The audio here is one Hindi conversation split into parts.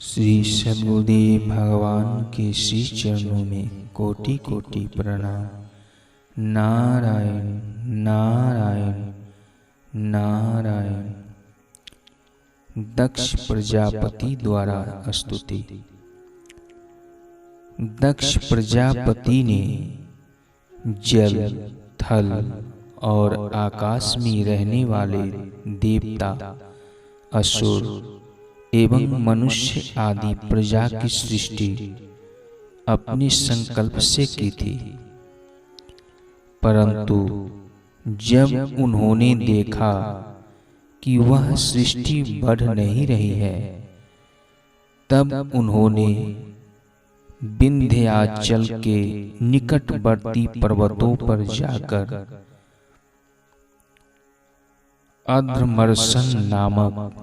श्री सद्गुरुदेव भगवान के श्री चरणों में कोटि कोटि प्रणाम। नारायण नारायण नारायण। दक्ष प्रजापति द्वारा स्तुति। दक्ष प्रजापति ने जल, थल और आकाश में रहने वाले देवता, असुर एवं मनुष्य आदि प्रजा की सृष्टि अपने संकल्प से की थी। परंतु जब उन्होंने देखा कि वह सृष्टि बढ़ नहीं रही है, तब उन्होंने विंध्याचल के निकटवर्ती पर्वतों पर जाकर अधर्मर्शन नामक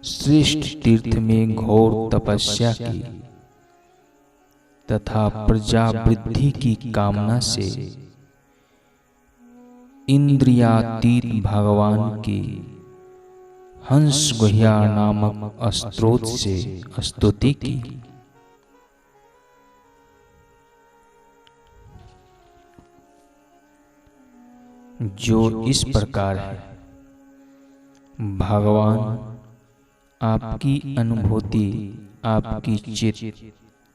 श्रेष्ठ तीर्थ में घोर तपस्या की तथा प्रजा वृद्धि की कामना से इंद्रियातीत भगवान की हंस गुह्या नामक स्तोत्र से स्तुति की। जो इस प्रकार है। भगवान आपकी अनुभूति, आपकी चित्त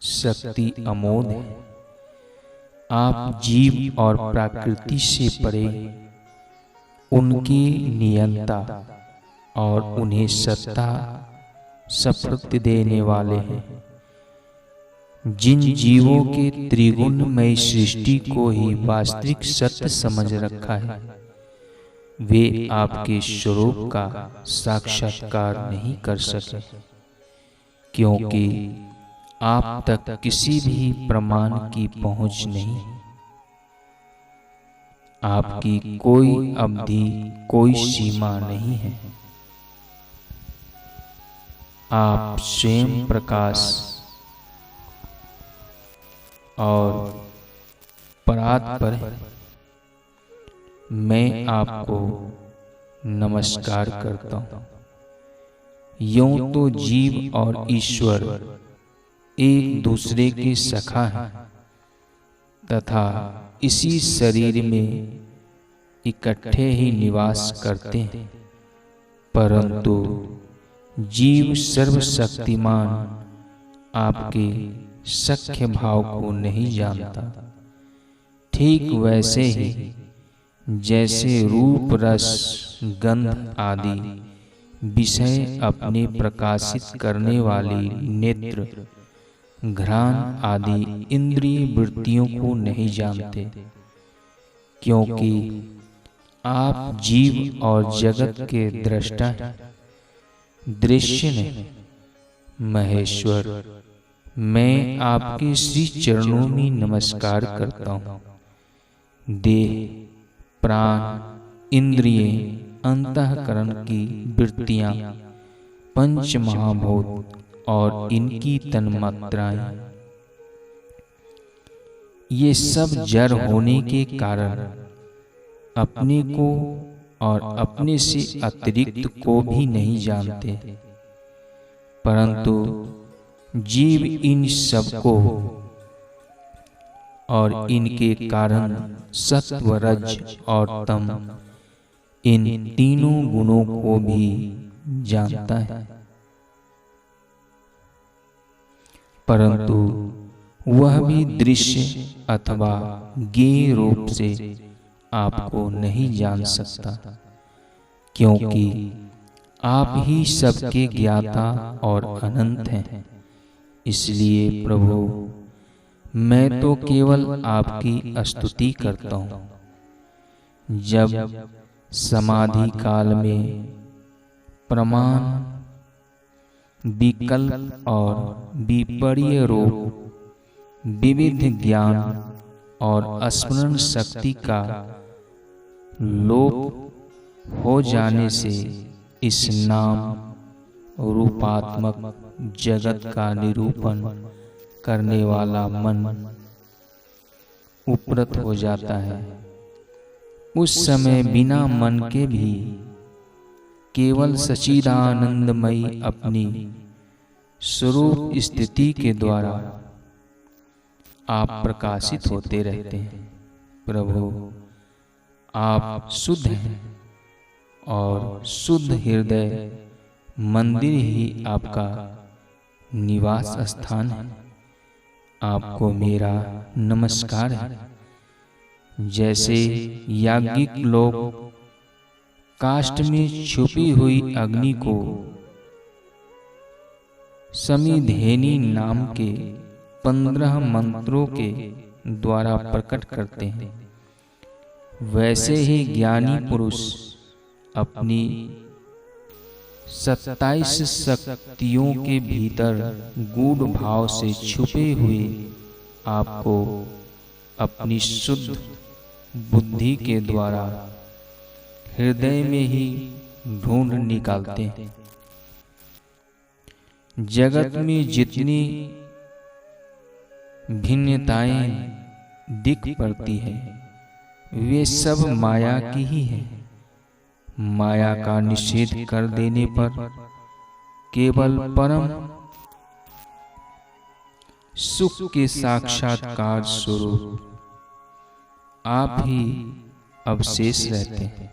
शक्ति अमोघ है। आप जीव और प्रकृति से परे उनकी नियंता और उन्हें सत्ता सप्रति देने वाले हैं। जिन जीवों के त्रिगुणमय सृष्टि को ही वास्तविक सत्य समझ रखा है, वे आपके स्वरूप का साक्षात्कार नहीं कर सके, क्योंकि आप तक किसी भी प्रमाण की पहुंच नहीं। आपकी कोई अवधि, कोई सीमा नहीं है। आप स्वयं प्रकाश और परात्पर हैं। मैं आपको नमस्कार करता हूँ। यूं तो जीव और ईश्वर एक दूसरे के सखा हैं तथा इसी शरीर में इकट्ठे ही निवास करते हैं, परंतु जीव सर्वशक्तिमान आपके सख्य भाव को नहीं जानता। ठीक वैसे ही जैसे रूप, रस, गंध आदि विषय अपने प्रकाशित करने वाली नेत्र, घ्राण आदि इंद्रिय वृत्तियों को नहीं जानते, क्योंकि आप जीव और जगत के दृष्टा हैं, दृश्य नहीं। महेश्वर, मैं आपके श्री चरणों में नमस्कार करता हूँ। देह, प्राण, इंद्रिय, अंतःकरण की वृत्तियां, पंच महाभूत और इनकी तन्मात्राएं, ये सब जड़ होने के कारण अपने को और अपने से अतिरिक्त को भी नहीं जानते, परंतु जीव इन सब को और इनके कारण सत्व, रज और तम, इन तीनों गुणों को भी जानता है, परंतु वह भी दृश्य अथवा ज्ञेय रूप से आपको नहीं जान सकता, क्योंकि आप ही सबके ज्ञाता और अनंत हैं। इसलिए प्रभु, मैं तो केवल आपकी स्तुति करता हूँ। जब समाधि काल में प्रमाण, विकल्प और विपर्य रूप विविध ज्ञान और स्मरण शक्ति का लोप हो जाने से इस नाम रूपात्मक जगत का निरूपण करने वाला मन उपरत हो जाता है, उस समय बिना मन के भी केवल सच्चिदानंदमयी अपनी स्वरूप स्थिति के द्वारा आप प्रकाशित होते रहते हैं। प्रभु, आप शुद्ध हैं और शुद्ध हृदय मंदिर ही आपका निवास स्थान है। आपको मेरा नमस्कार है। जैसे याज्ञिक लोग काष्ठ में छुपी हुई अग्नि को समिधेनी नाम के 15 मंत्रों के द्वारा प्रकट करते हैं, वैसे ही ज्ञानी पुरुष अपनी 27 शक्तियों के भीतर गूढ़ भाव से छुपे हुए आपको अपनी शुद्ध बुद्धि के द्वारा हृदय में ही ढूंढ निकालते हैं। जगत में जितनी भिन्नताएं दिख पड़ती है, वे सब माया की ही है। माया का निषेध कर देने पर केवल परम सुख के साक्षात्कार स्वरूप आप ही अवशेष रहते हैं।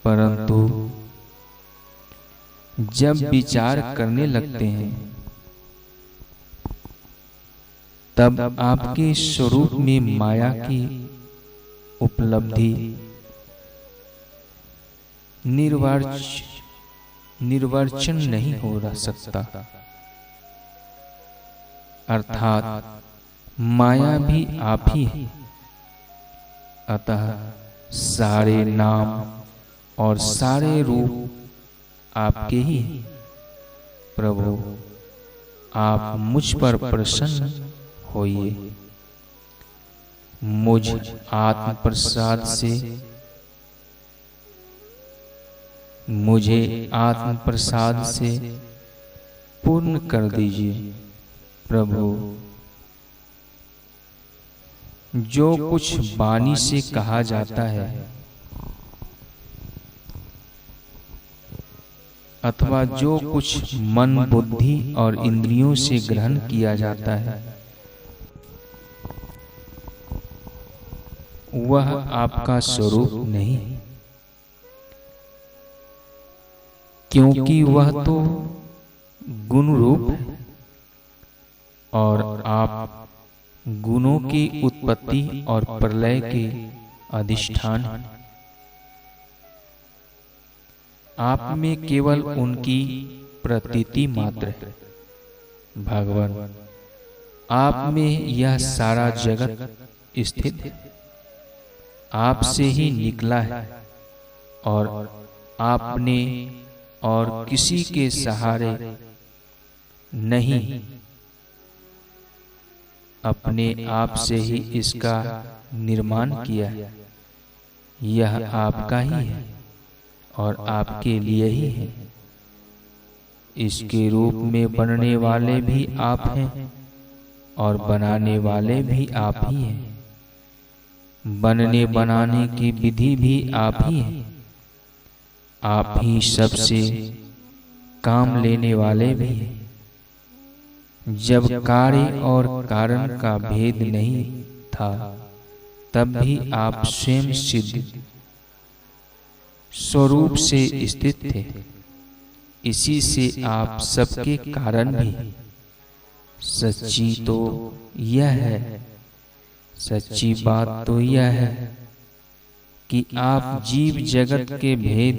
परंतु जब विचार करने लगते हैं, तब आपके स्वरूप में माया की उपलब्धि निर्वाचन नहीं हो सकता। अर्थात माया भी आप ही है। अतः सारे नाम और सारे रूप आपके ही हैं। प्रभु, आप मुझ पर प्रसन्न होइए। मुझ आत्म प्रसाद से मुझे आत्म प्रसाद से पूर्ण कर दीजिए। प्रभु, जो कुछ वाणी से कहा जाता है अथवा जो कुछ मन, बुद्धि और इंद्रियों से ग्रहण किया जाता है, वह आपका स्वरूप नहीं है, क्योंकि वह तो गुण रूप है और आप गुणों की उत्पत्ति और प्रलय के अधिष्ठान हैं। आप में केवल उनकी प्रतीति मात्र है। भगवान, आप में यह सारा जगत स्थित है, आपसे ही निकला है और आपने और किसी के सहारे नहीं, अपने आप से ही इसका निर्माण किया है। यह आपका ही है और आपके लिए ही है। इसके रूप में बनने वाले भी आप हैं और बनाने वाले भी आप ही हैं। बनने बनाने की विधि भी आप ही है। आप ही सबसे काम लेने वाले भी हैं। जब कार्य और कारण का भेद नहीं था, तब भी आप स्वयं सिद्ध स्वरूप से स्थित थे। इसी से आप सबके कारण भी। सच्ची तो यह है, सच्ची बात तो यह है कि आप जीव जगत के भेद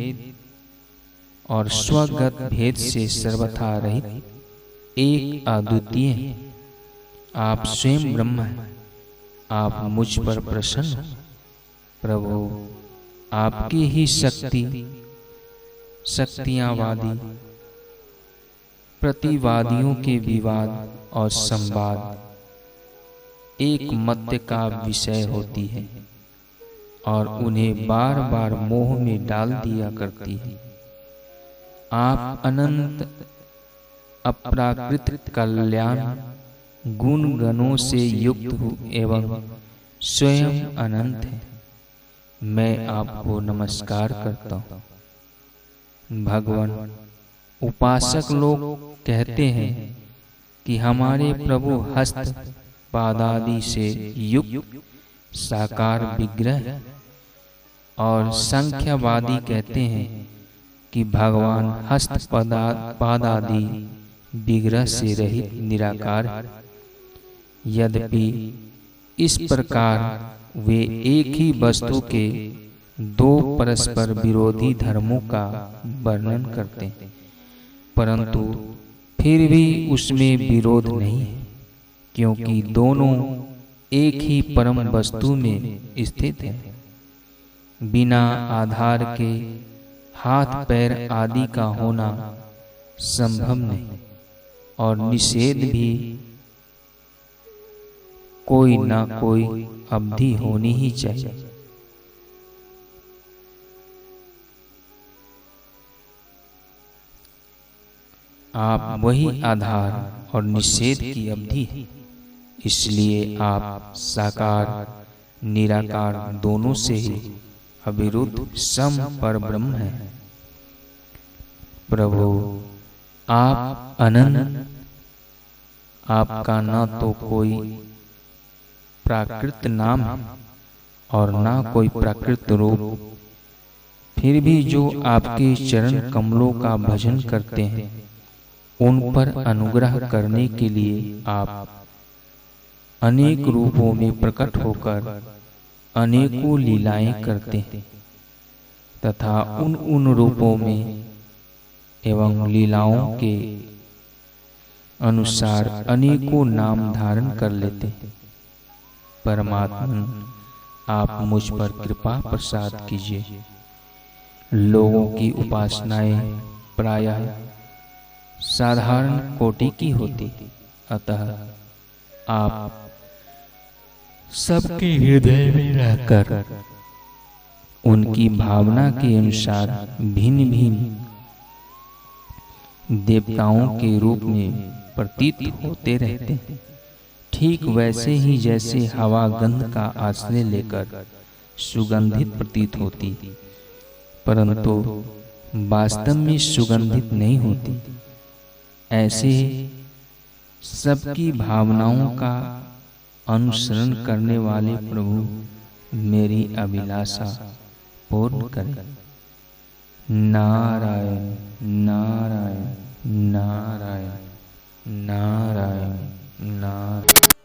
और स्वगत भेद से सर्वथा रहित एक अद्वितीय हैं। आप स्वयं ब्रह्म हैं। आप मुझ पर प्रसन्न हो। प्रभु, आपकी ही शक्तियावादी प्रतिवादियों के विवाद और संवाद एक मत्य का विषय होती है और उन्हें बार बार मोह में डाल दिया करती है। आप अनंत अपराकृत कल्याण गुण गणों से युक्त हूँ एवं स्वयं अनंत है। मैं आपको नमस्कार करता हूँ। भगवान उपासक लोग कहते हैं कि हमारे प्रभु हस्त पादादि से युक्त साकार विग्रह, और संख्यावादी कहते हैं कि भगवान हस्त पादादि विग्रह से रहित निराकार है। यद्यपि इस प्रकार वे एक ही वस्तु के दो परस्पर विरोधी धर्मों का वर्णन करते हैं, परंतु फिर भी उसमें विरोध नहीं है, क्योंकि दोनों एक ही परम वस्तु में स्थित हैं। बिना आधार के हाथ पैर आदि का होना संभव नहीं, और निषेध भी कोई ना कोई अवधि होनी ही चाहिए। आप वही आधार और निषेध की अवधि है, इसलिए आप साकार निराकार दोनों से ही अविरुद्ध सम पर ब्रह्म है। प्रभु आप अनंत, आपका न तो कोई प्राकृत नाम है और न कोई प्राकृत रूप, फिर भी जो आपके चरण कमलों का भजन करते हैं उन पर अनुग्रह करने के लिए आप अनेक रूपों में प्रकट होकर अनेकों लीलाएं करते हैं, तथा उन रूपों में एवं लीलाओं के अनुसार अनेकों नाम धारण कर लेते हैं। परमात्मा आप मुझ पर कृपा प्रसाद कीजिए। लोगों की उपासनाएं प्रायः साधारण कोटि की होती, अतः आप सबके हृदय में रहकर उनकी भावना के अनुसार भिन्न भिन्न देवताओं के रूप में प्रतीत होते रहते हैं। ठीक वैसे ही जैसे हवा गंध का आश्रय लेकर सुगंधित प्रतीत होती, परंतु वास्तव में सुगंधित नहीं होती, ऐसे सबकी भावनाओं का अनुसरण करने वाले प्रभु मेरी अभिलाषा पूर्ण करें। नारायण नारायण नारायण नारायण नारायण।